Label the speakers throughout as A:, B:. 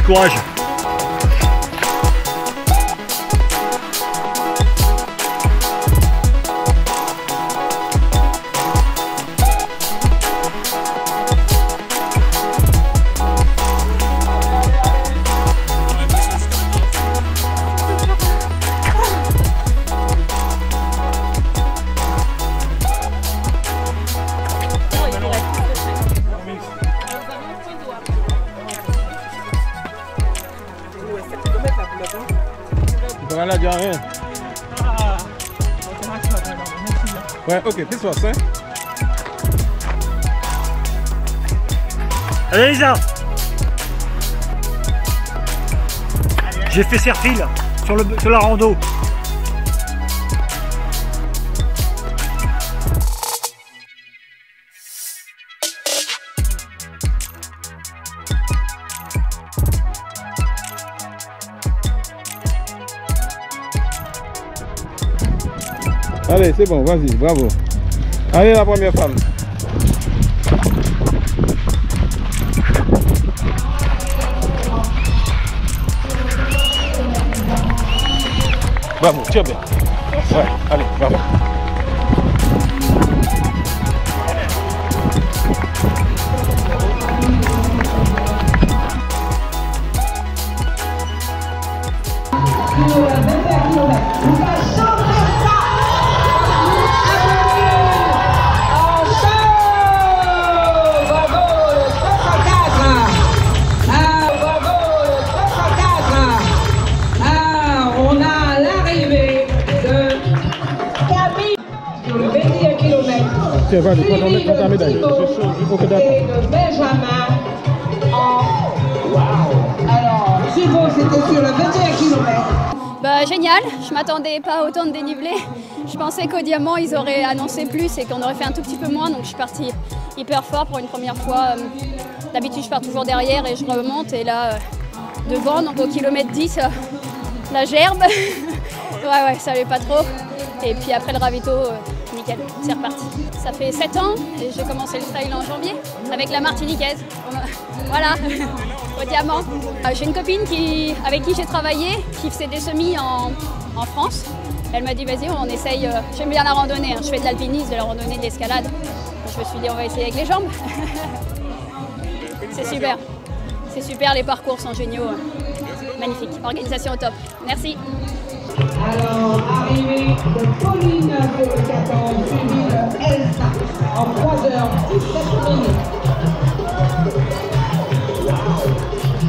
A: courage.
B: Voilà, dis rien. Ouais, ok, plus fort, hein.
A: Allez Lisa. J'ai fait serre-fil sur la rando.
B: Allez, c'est bon, vas-y, bravo. Allez, la première femme. Bravo, tiens bien. Ouais, allez, bravo. Tiens, vas-y, prends ta médaille.
C: De Benjamin en... Alors, suivant, c'était sur le 21 km.
D: Bah, génial, je m'attendais pas à autant de dénivelé. Je pensais qu'au diamant ils auraient annoncé plus et qu'on aurait fait un tout petit peu moins, donc je suis partie hyper fort pour une première fois. D'habitude je pars toujours derrière et je remonte, et là devant, donc au kilomètre 10, la gerbe. ouais, ça allait pas trop. Et puis après le ravito, nickel, c'est reparti. Ça fait 7 ans et j'ai commencé le trail en janvier avec la Martiniquaise. Voilà, au diamant. J'ai une copine avec qui j'ai travaillé, qui faisait des semis en France. Elle m'a dit vas-y, on essaye. J'aime bien la randonnée, hein. Je fais de l'alpinisme, de la randonnée, de l'escalade. Je me suis dit on va essayer avec les jambes. C'est super. C'est super, les parcours sont géniaux. Magnifique, organisation au top. Merci.
C: Alors, arrivée de Pauline pour le 14, suivi de Elsa en 3h17 minutes.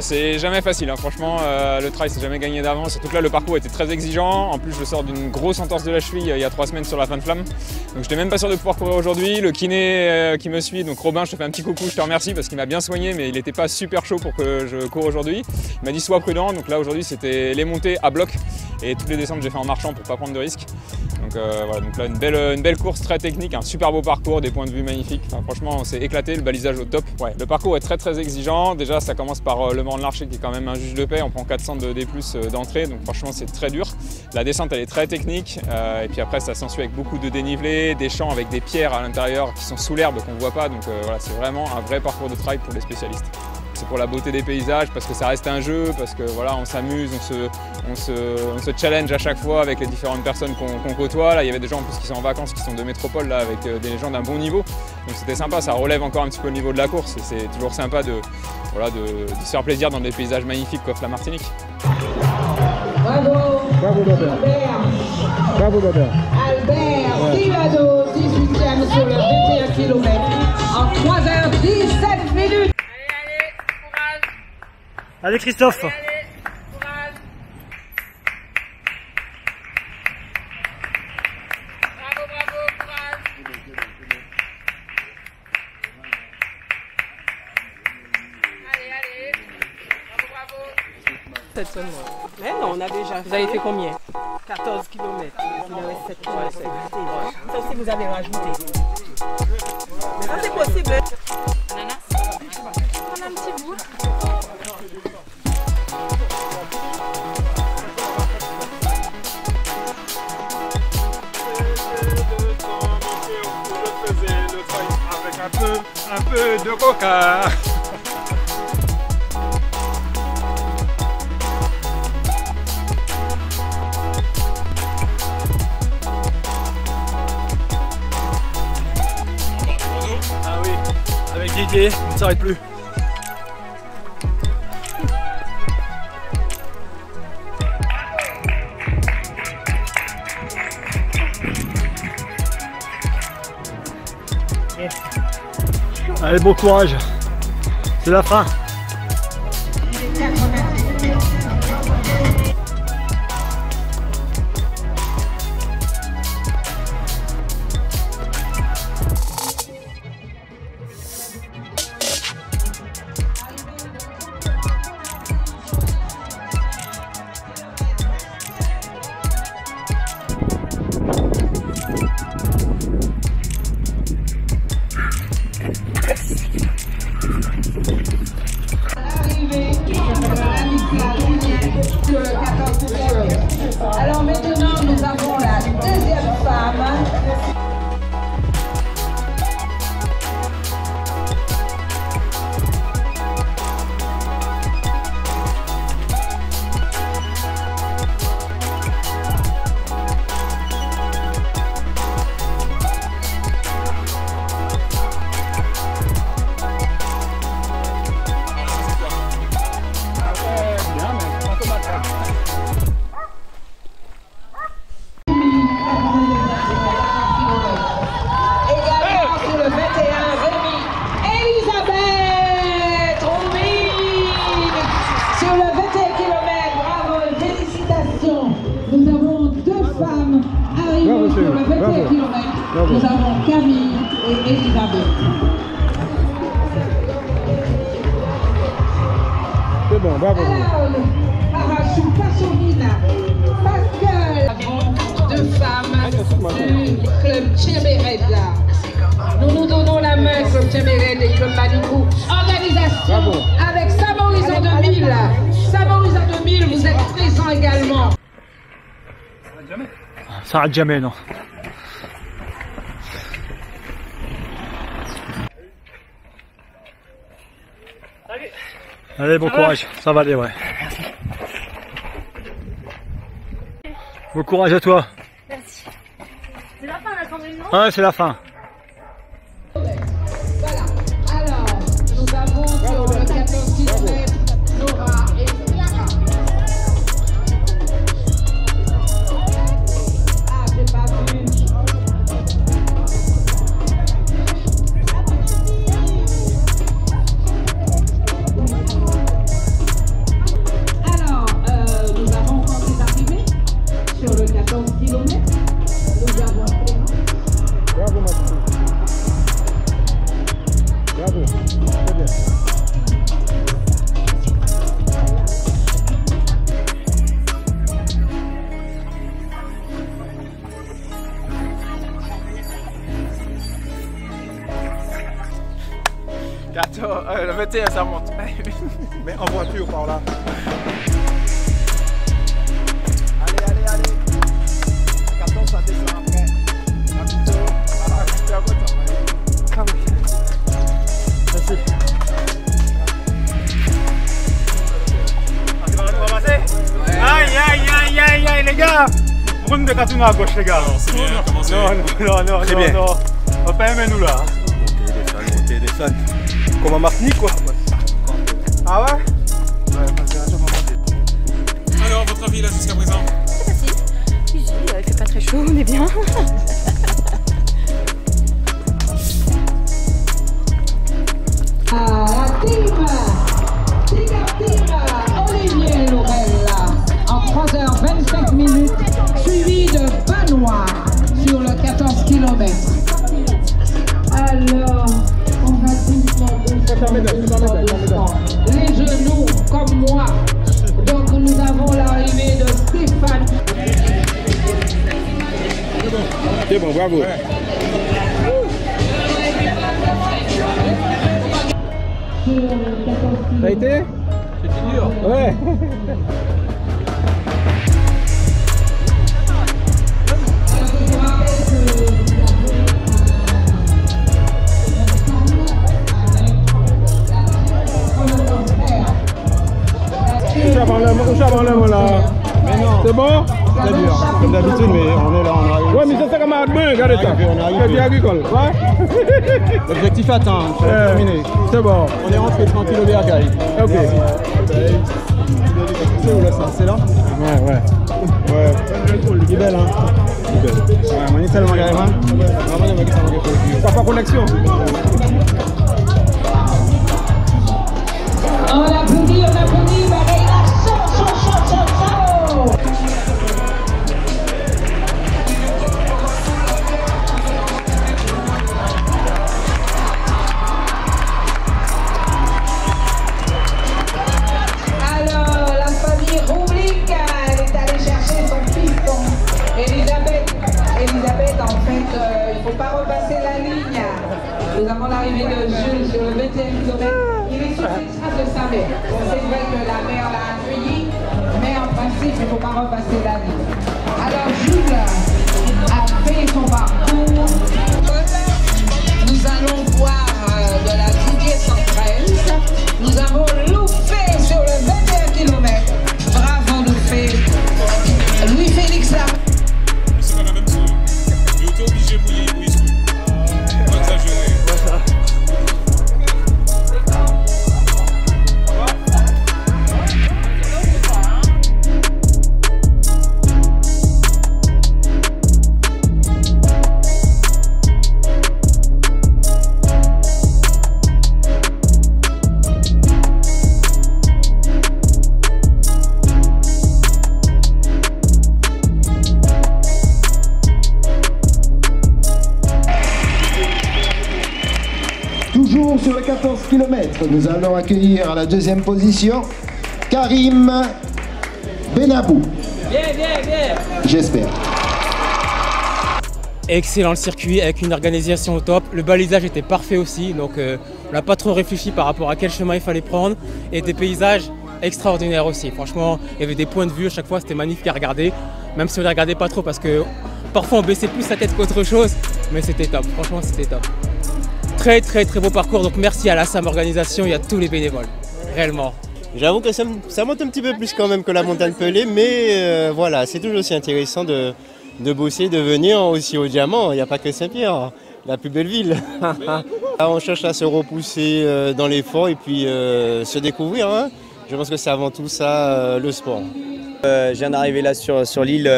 E: C'est jamais facile, hein. Franchement, le trail c'est jamais gagné d'avance, surtout que là le parcours était très exigeant. En plus je sors d'une grosse entorse de la cheville il y a 3 semaines sur la fin de flamme, donc j'étais même pas sûr de pouvoir courir aujourd'hui. Le kiné qui me suit, donc Robin, je te fais un petit coucou, je te remercie parce qu'il m'a bien soigné, mais il n'était pas super chaud pour que je cours aujourd'hui. Il m'a dit sois prudent, donc là aujourd'hui c'était les montées à bloc et toutes les descentes j'ai fait en marchant pour pas prendre de risques. Donc voilà, donc là une belle course très technique, un super beau parcours, des points de vue magnifiques. Enfin, franchement on s'est éclaté, le balisage au top. Ouais, le parcours est très exigeant. Déjà ça commence par le Mans de l'Archer qui est quand même un juge de paix, on prend 400 de D+ d'entrée, donc franchement c'est très dur. La descente elle est très technique, et puis après ça s'ensuit avec beaucoup de dénivelé, des champs avec des pierres à l'intérieur qui sont sous l'herbe qu'on ne voit pas, donc voilà, c'est vraiment un vrai parcours de trail pour les spécialistes. C'est pour la beauté des paysages, parce que ça reste un jeu, parce que voilà, on s'amuse, on se challenge à chaque fois avec les différentes personnes qu'on côtoie. Là, il y avait des gens en plus qui sont en vacances, qui sont de métropole, là, avec des gens d'un bon niveau. Donc c'était sympa, ça relève encore un petit peu le niveau de la course. Et c'est toujours sympa de se faire plaisir dans des paysages magnifiques qu'offre la Martinique.
C: Bravo.
B: Bravo Robert. Bravo Robert.
C: Albert Tivado, 18e sur le 21 km en 3h17 minutes.
A: Allez Christophe.
F: Mais non, on a déjà fait. Vous avez fait combien? 14 km. Il en reste 7 km. Ça aussi, vous avez rajouté. Mais ça, c'est possible. Ananas. On a un petit bout.
B: Je faisais le trail avec un peu de coca.
A: pied, on ne s'arrête plus. Allez, bon courage, c'est la fin.
C: Alors maintenant, nous avons la deuxième femme. Sur le 21 km, nous avons Camille et Elisabeth.
B: C'est bon, bravo.
C: Alors, parachute Passovina, Pascal, deux femmes du club Tchébéred. Nous donnons la main, club Tchébéred et club Manicou. Organisation bravo. Avec Samorizant 2000. Samorizant 2000, vous êtes présents également.
A: Ça n'arrête jamais, non. Allez, bon courage, ça va aller, ouais. Bon courage à toi.
G: Merci. C'est la fin, la Sandrine, non?
A: Ah, c'est la fin.
C: Voilà. Alors, nous avons sur le 14 km, Nora et Clara. Ah, j'ai pas vu. Alors, nous avons encore des arrivées sur le 14 km. Nous avons
B: Bravo, Mathieu. Bravo, très bien.
H: Le 21 ça monte.
B: Mais en voiture par là.
H: Allez. 14 ça descend après.
A: Ah oui. Merci.
B: On va passer. Aïe, les gars. Brune de Katuna à gauche, les gars.
E: C'est bien, commencez.
B: Non.
H: Très bien.
B: Non. On va pas aimer nous là.
H: Montez, descend. Comme en Martinique quoi.
B: Ah ouais?
E: Alors, votre avis là jusqu'à présent?
G: C'est facile. Oui, il fait pas très chaud, on est bien.
C: La team Olivier Laurel en 3h25 minutes, suivi de Banois sur le 14 km. Alors, on va les genoux comme moi. Donc nous avons l'arrivée de Stéphane.
B: C'est bon, bravo. Ça a été? C'était dur. Ouais. Touche avant le là. C'est bon?
H: Très dur, comme d'habitude, mais on est là, on arrive.
B: Ouais, mais c'est ça comme un peu, regardez ça.
H: On arrive.
B: Agricole. Ouais.
H: L'objectif atteint, terminé.
B: C'est bon.
H: On est rentré tranquille au bercail.
B: Ok.
H: C'est où là ça? C'est là?
B: Ouais, ouais.
H: Ouais. Il est belle, hein?
B: Ouais, on est tellement galère, hein? T'as pas connexion?
C: On applaudit, Mareila, chaud. Alors, la famille Roublik, elle est allée chercher son fiston. Elisabeth, en fait, il ne faut pas repasser la ligne. Nous avons l'arrivée de Jules sur le 20e kilomètre. Il est sous les traces de sa mère. C'est vrai que la mère l'a accueilli, mais en principe, il ne faut pas repasser la ligne. Alors, Jules a fait son parcours. Nous allons voir de la Didier 113. Nous avons loupé sur le 21 km. Bravo, loupé. Louis-Félix là.
E: C'est pas la même chose. J'ai été obligé de mouiller les biscuits. Pas exagéré.
I: Toujours sur le 14 km, nous allons accueillir à la deuxième position Karim Benabou.
F: Bien.
I: J'espère.
J: Excellent le circuit avec une organisation au top. Le balisage était parfait aussi, donc on n'a pas trop réfléchi par rapport à quel chemin il fallait prendre. Et des paysages extraordinaires aussi. Franchement, il y avait des points de vue à chaque fois, c'était magnifique à regarder. Même si on ne les regardait pas trop parce que parfois on baissait plus la tête qu'autre chose. Mais c'était top, franchement c'était top. Très beau parcours, donc merci à la SAM Organisation et à tous les bénévoles, réellement.
H: J'avoue que ça monte un petit peu plus quand même que la montagne Pelée, mais voilà, c'est toujours aussi intéressant de bosser, de venir aussi au Diamant. Il n'y a pas que Saint-Pierre, la plus belle ville. On cherche à se repousser dans l'effort et puis se découvrir. Hein. Je pense que c'est avant tout ça le sport.
K: Je viens d'arriver là sur l'île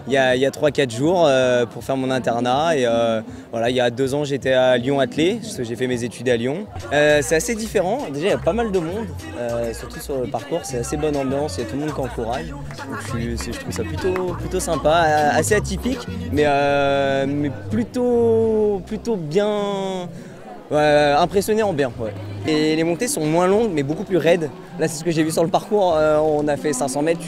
K: il y a 3-4 jours pour faire mon internat et voilà, il y a 2 ans j'étais à Lyon Athlé, parce que j'ai fait mes études à Lyon. C'est assez différent, déjà il y a pas mal de monde, surtout sur le parcours, c'est assez bonne ambiance, il y a tout le monde qui encourage. Donc je trouve ça plutôt sympa, assez atypique mais plutôt bien. Ouais, impressionné en bien. Ouais. Et les montées sont moins longues mais beaucoup plus raides. Là c'est ce que j'ai vu sur le parcours, on a fait 500 mètres,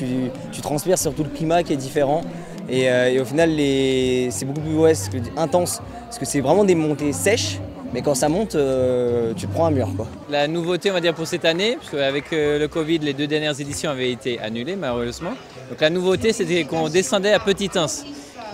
K: tu transpires sur tout le climat qui est différent. Et au final c'est beaucoup plus intense parce que c'est vraiment des montées sèches. Mais quand ça monte, tu te prends un mur, quoi.
L: La nouveauté, on va dire, pour cette année, parce qu'avec le Covid, les 2 dernières éditions avaient été annulées, malheureusement. Donc la nouveauté, c'était qu'on descendait à Petite Anse.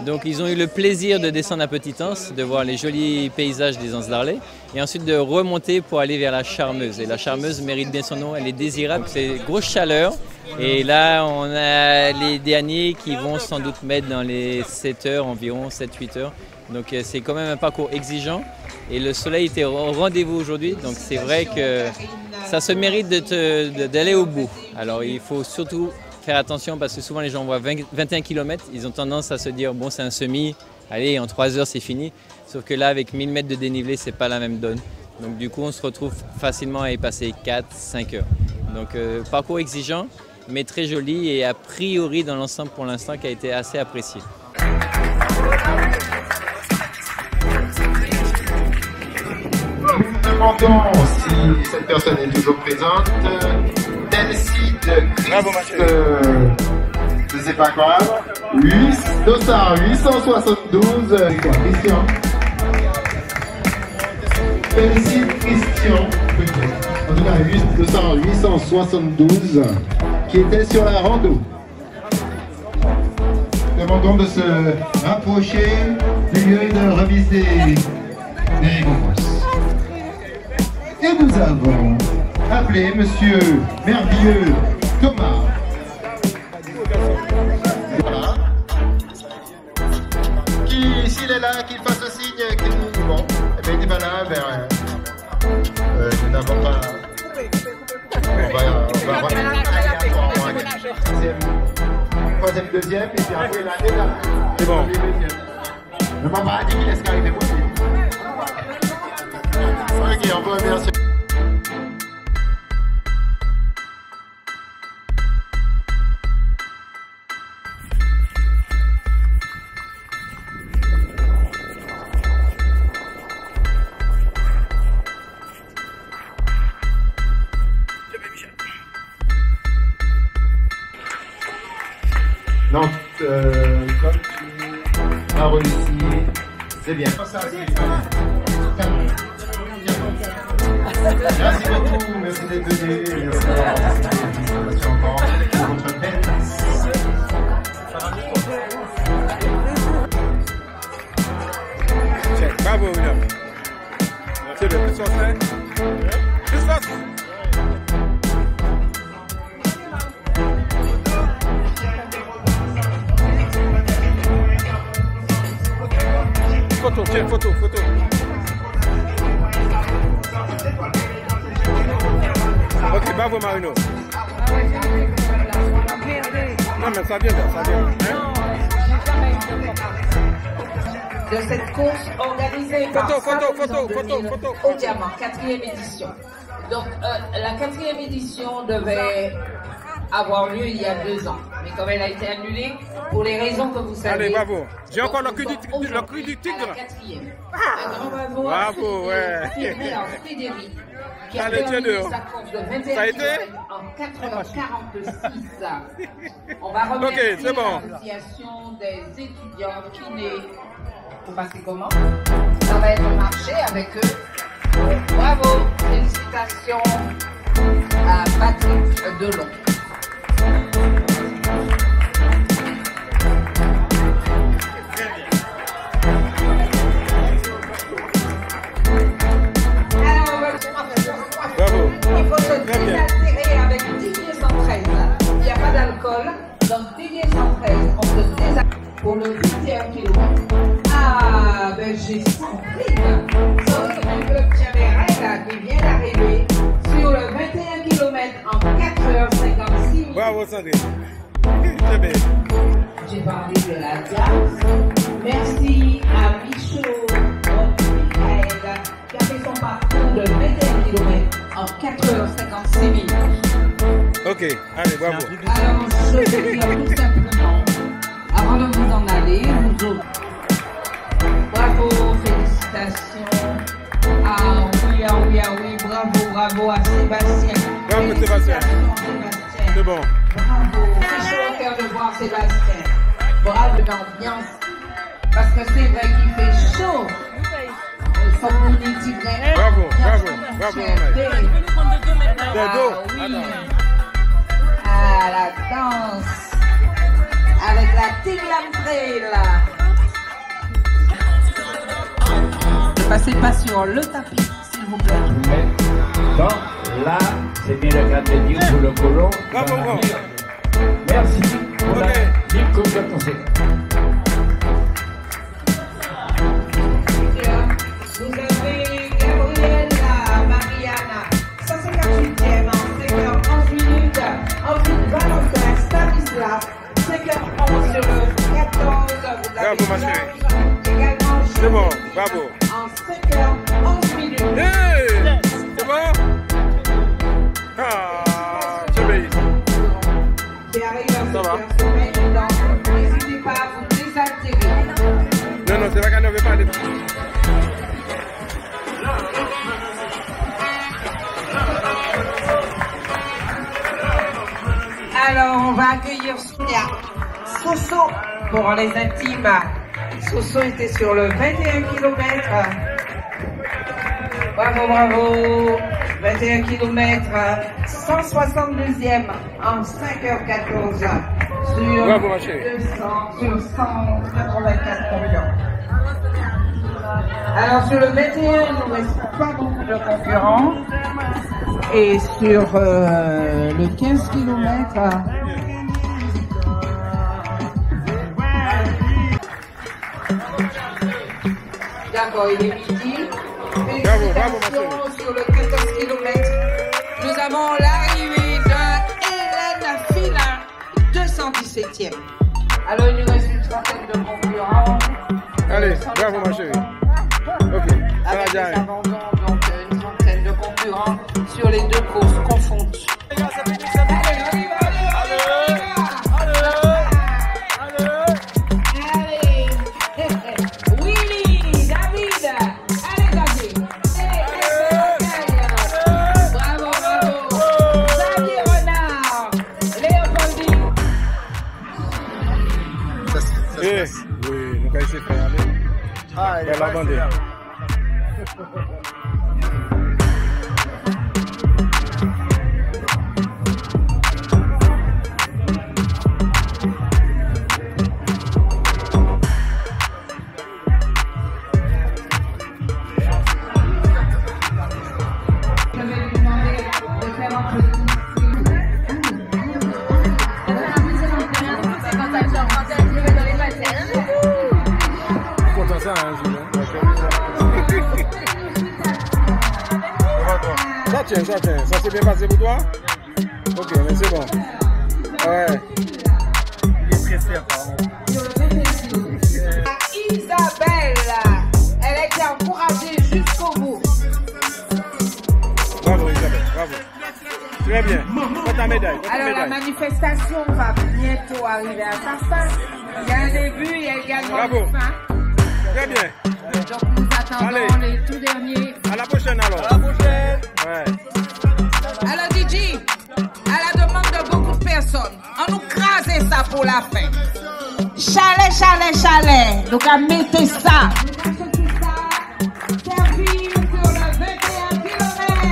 L: Donc ils ont eu le plaisir de descendre à Petite Anse, de voir les jolis paysages des Anses d'Arlet, et ensuite de remonter pour aller vers la Charmeuse. Et la Charmeuse mérite bien son nom, elle est désirable, c'est grosse chaleur. Et là, on a les derniers qui vont sans doute mettre dans les 7 heures environ, 7-8 heures. Donc c'est quand même un parcours exigeant. Et le soleil était au rendez-vous aujourd'hui, donc c'est vrai que ça se mérite d'aller au bout. Alors il faut surtout faire attention parce que souvent les gens voient 21 km, ils ont tendance à se dire bon c'est un semi, allez en 3 heures c'est fini. Sauf que là avec 1000 mètres de dénivelé c'est pas la même donne. Donc du coup on se retrouve facilement à y passer 4-5 heures. Donc parcours exigeant mais très joli et a priori dans l'ensemble pour l'instant qui a été assez apprécié.
I: Nous demandons si cette personne est toujours présente. Je sais pas quoi. 872. Christian. Félicite Christian. En tout cas, 872 qui était sur la rando. Demandons de se rapprocher du lieu de remise des récompenses. Et nous avons appelé Monsieur Merveilleux Thomas. Voilà. troisième, deuxième, et puis après l'année là.
B: C'est bon.
I: Le maman a dit qu'il laisse arriver aussi. Ok, on peut remercier. Donc, comme tu as réussi, c'est bien. Merci beaucoup, merci d'être venu. Merci encore pour votre belle place.
B: Bravo, William. C'est le plus sorcier. Plus fort. Photo, tiens, photo. Ok, bravo Marino. Non mais ça vient.
C: De cette course organisée par
B: photo.
C: au Diamant, 4e édition. Donc la 4e édition devait avoir lieu il y a 2 ans, mais comme elle a été annulée pour les raisons que vous savez.
B: Allez, bravo. J'ai encore le cri du tigre.
C: Un grand bravo.
B: Bravo, ouais.
C: Frédéric, qui a
B: Allez,
C: terminé sa course de 21
B: Ça a été
C: km en 4h46. On va remercier l'association des étudiants kinés. Vous passez comment? Ça va être un marché avec eux. Bravo, félicitations à Patrick Delon.
B: Bravo.
C: Il faut se désaltérer avec Didier 113. Il n'y a pas d'alcool. Donc Didier 113, on se désaltère pour le 21 km. Ah, ben j'ai senti le club Tiaméret qui vient d'arriver sur le 21 km en 4h56.
B: Bravo Sandrine.
C: J'ai parlé de la danse. Merci à Michaud Michael qui a fait son parcours de 21 km en 4h56 minutes.
B: Ok, allez, bravo.
C: Alors, je vais dire tout simplement, avant de vous en aller, vous autres, bravo, félicitations. Ah oui, bravo à Sébastien.
B: Bravo Sébastien. C'est bon.
C: Bravo, c'est chaud au cœur de voir Sébastien. Bravo l'ambiance. Parce que c'est vrai qu'il fait chaud. Il faut qu'on y dise vrai.
B: Bravo.
C: Ah, la danse. Avec la Tiglam Trail. Ne passez pas sur le tapis, s'il vous plaît.
M: Donc, là, c'est bien le cas de dire pour le colon.
B: Bravo.
M: Merci pour la ligne que vous avez pensée.
C: Vous avez Gabriela Mariana, 158e en 5h11 minutes. Ensuite, Valentin Stanislas, 5h11 sur le 14.
B: Bravo ma chérie.
C: Également,
B: c'est bon, bravo.
C: En 5h11 minutes.
B: Hey, c'est bon? Ah, c'est bien.
C: Qui arrive à 5h donc n'hésitez pas à vous désaltérer.
B: Non, c'est vrai qu'elle ne veut pas aller.
C: Alors, on va accueillir Sonia. Soso, pour les intimes. Soso était sur le 21 km. Bravo. 21 km, 162e en 5h14 sur,
B: bravo, ma chérie.
C: 200, sur 184 millions. Alors sur le 21, il ne reste pas beaucoup de concurrents. Et sur le 15 km, d'accord, il est midi.
B: Bravo,
C: sur le 14 km, nous avons l'arrivée de Hélène Filin, 217e. Alors, il nous reste une trentaine de concurrents.
N: Allez, bravo ma chérie. Ok, ça va bien.
C: Donc, une trentaine de concurrents sur les deux courses confondues.
N: Oui, nous allons essayer de faire aller. Ah, il va bander. Ça tient, ça s'est bien passé pour toi? Ok, mais c'est bon. Ouais. Il est stressé apparemment.
C: Isabelle, elle a été encouragée jusqu'au bout.
N: Bravo Isabelle, bravo. Très bien. Prends ta médaille.
C: Alors la manifestation va bientôt arriver à sa fin. Il y a un début, il y a également une fin.
N: Très bien.
C: Donc nous attendons les tout derniers.
N: À la prochaine alors. À la prochaine. Ouais.
C: Alors DJ, à la demande de beaucoup de personnes, on nous crase ça pour la fin. Chalet, chalet, chalet. Donc à mettre ça. Servir sur le 21 km.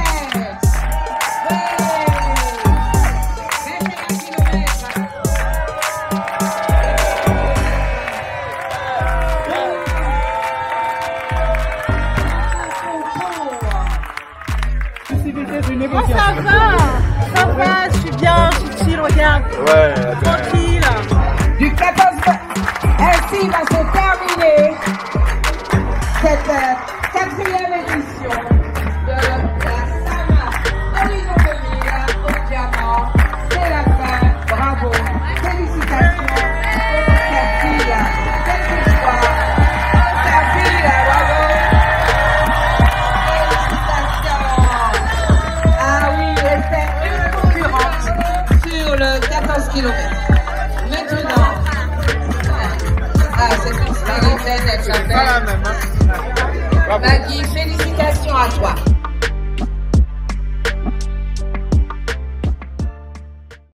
F: Oh, ça va, je suis bien, je suis chill, regarde.
N: Ouais,
F: tranquille.
C: Du 14 ainsi va se terminer cette quatrième édition de la Sama Horizon 2000 au diamant. C'est la fin, bravo, félicitations, Serpille, quelle victoire, Serpille, bravo. Sur le 14 km. Maintenant, c'est une spirituelle, elle s'appelle Maggie, félicitations à toi.